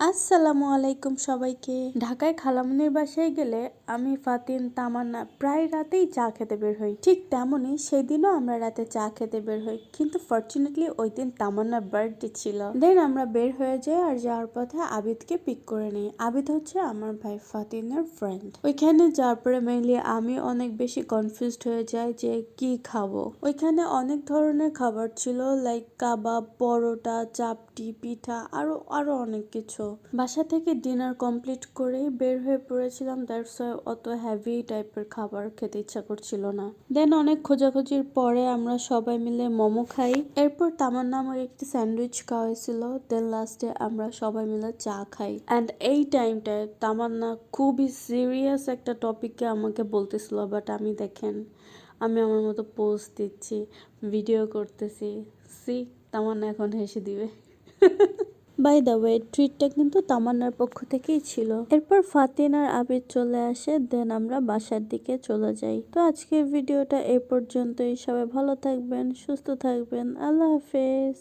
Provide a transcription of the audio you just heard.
আসসালামু আলাইকুম সবাইকে। ঢাকায় খালামনির বাসায় গেলে আমি, ফাতিন, তামান্না প্রায় রাতেই চা খেতে বের হই। ঠিক তেমনই সেদিনও আমরা রাতে চা খেতে বের হই, কিন্তু ফরচুনেটলি ওই দিন তামান্নার বার্থডে ছিল। দেন আমরা বের হয়ে যাই আর যাওয়ার পথে আবিদকে পিক করে নিই। আবিদ হচ্ছে আমার ভাই ফাতিনের ফ্রেন্ড। ওইখানে যাওয়ার পরে মেইনলি আমি অনেক বেশি কনফিউজড হয়ে যাই যে কি খাবো। ওইখানে অনেক ধরনের খাবার ছিল, লাইক কাবাব, পরোটা, চাপটি, পিঠা, আরো আরো অনেক কিছু। বাসা থেকে ডিনার কমপ্লিট করেই বের হয়ে পড়েছিলাম, দ্যাটস ওয়াই অত হেভি টাইপের খাবার খেতে ইচ্ছা করছিল না। দেন অনেক খোঁজাখুঁজির পরে আমরা সবাই মিলে মোমো খাই। এরপর তামান্না আমাকে একটি স্যান্ডউইচ খাওয়াইছিল। দেন লাস্টে আমরা সবাই মিলে চা খাই। অ্যান্ড এই টাইমটায় তামান্না খুবই সিরিয়াস একটা টপিককে আমাকে বলতেছিল, বাট আমি দেখেন আমি আমার মতো পোস্ট দিচ্ছি, ভিডিও করতেছি। সি, তামান্না এখন হেসে দিবে। বাই দ্য ওয়ে, ট্রিটটা কিন্তু তামান্নার পক্ষ থেকেই ছিল। এরপর ফাতিন আর আবিদ চলে আসে, দেন আমরা বাসার দিকে চলে যাই। তো আজকের ভিডিওটা এই পর্যন্তই। সবাই ভালো থাকবেন, সুস্থ থাকবেন। আল্লাহ হাফেজ।